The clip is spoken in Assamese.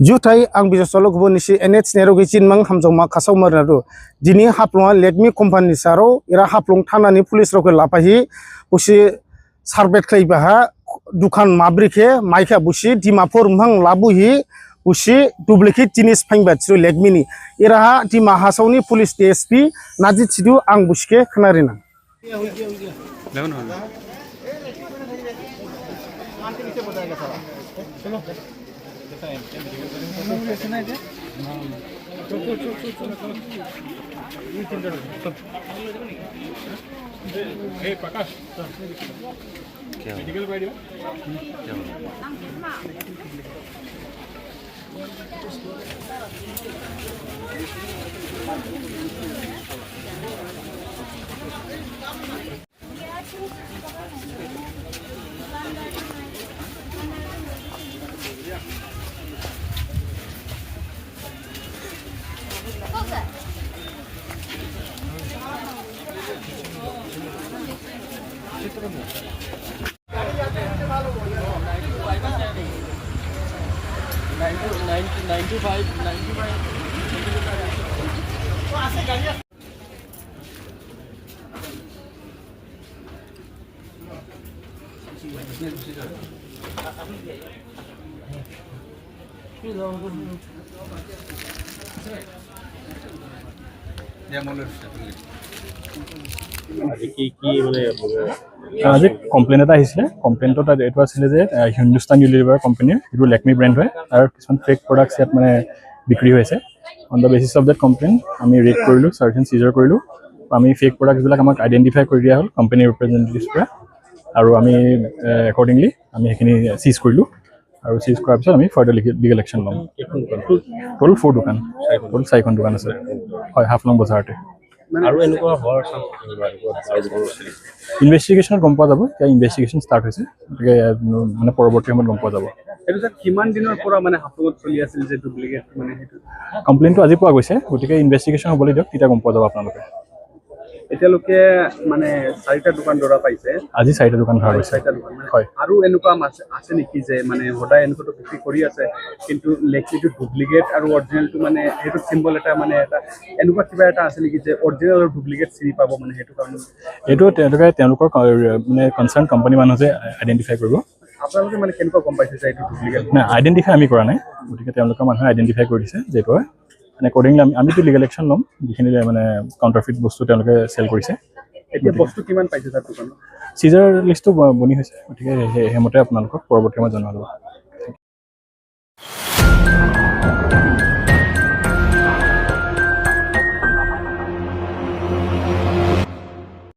Jutai ang bisa solo kubunisi NH nerogi cinmang hamjongma kasau marnaru dini haplonga Lakme company saro ira haplong thanani police rok lapahi busi sarbet khaibaha dukan mabrike maika busi dimapur mhang labuhi busi duplicate jinis phaingba chiru Lakme ni ira dima hasauni police DSP Najit Sidu ang buske khnarina Hey Prakash, medical video. আজি কমপ্লেইন এটা আহিছিলে কমপ্লেইনটো এইটো আছিলে যে হিন্দুস্তান ইউনিলিভাৰ কোম্পানীৰ এইটো লেকমি ব্ৰেণ্ড হয় আৰু কিছুমান ফেক প্ৰডাক্টছ ইয়াত মানে বিক্ৰী হৈছে on the basis of that complain আমি ৰেড কৰিলোঁ চাৰ্চ এণ্ড চিজাৰ কৰিলোঁ আমি ফেক প্ৰডাক্টছবিলাক আমাক আইডেণ্টিফাই কৰি দিয়া হ'ল কোম্পানীৰ ৰিপ্ৰেজেণ্টেটিভছ পৰা আৰু আমি একৰ্ডিংলি আমি সেইখিনি চিজ কৰিলোঁ আৰু চিজ কৰাৰ পিছত আমি ফাৰ্ডাৰ লিগেল একশ্যন ল'ম টোটেল 4 দোকান টোটেল 4খন দোকান আছে হয় হাফলং বজাৰতে আৰু এনেকুৱা হোৱাৰ ইনভেষ্টিগেশ্যনত গম পোৱা যাব এতিয়া ইনভেষ্টিগেশ্যন ষ্টাৰ্ট হৈছে গতিকে মানে পৰৱৰ্তী সময়ত গম পোৱা যাব এইটো যে কিমান দিনৰ পৰা মানে হাফলঙত চলি আছিল যে ডুপ্লিকেট মানে সেইটো কমপ্লেইনটো আজি পোৱা গৈছে গতিকে ইনভেষ্টিগেশ্যন হ'বলৈ দিয়ক তেতিয়া গম পোৱা যাব আপোনালোকে এতিয়ালৈকে মানে 4টা দোকান ধৰা পাইছে আজি 4টা দোকান ধৰা গৈছে হয় আৰু এনেকুৱা আছে নেকি যে মানে সদায় এনেকুৱাটো বিক্ৰী কৰি আছে কিন্তু লেকমিটো ডুপ্লিকেট আৰু অৰিজিনেলটো মানে সেইটো চিম্বল এটা মানে এটা এনেকুৱা কিবা এটা আছে নেকি যে অৰিজিনেল আৰু ডুপ্লিকেট চিনি পাব মানে সেইটো কাৰণে এইটো তেওঁলোকৰ মানে কনচাৰ্ণ কোম্পানী মানুহ যে আইডেণ্টিফাই কৰিব আপোনালোকে মানে কেনেকুৱা গম পাইছে যে এইটো ডুপ্লিকেট নাই আইডেণ্টিফাই আমি কৰা নাই গতিকে তেওঁলোকৰ মানুহে আইডেণ্টিফাই কৰি দিছে যে এইটো মানে একৰ্ডিংলি আমিতো লিগেল একশ্যন ল'ম যিখিনি মানে কাউণ্টাৰফিট বস্তু তেওঁলোকে চেল কৰিছে এতিয়া বস্তু কিমান পাইছে তাৰ দোকানত চিজাৰ লিষ্টটো বনি হৈছে গতিকে সেইমতে আপোনালোকক পৰৱৰ্তী সময়ত জনোৱা যাব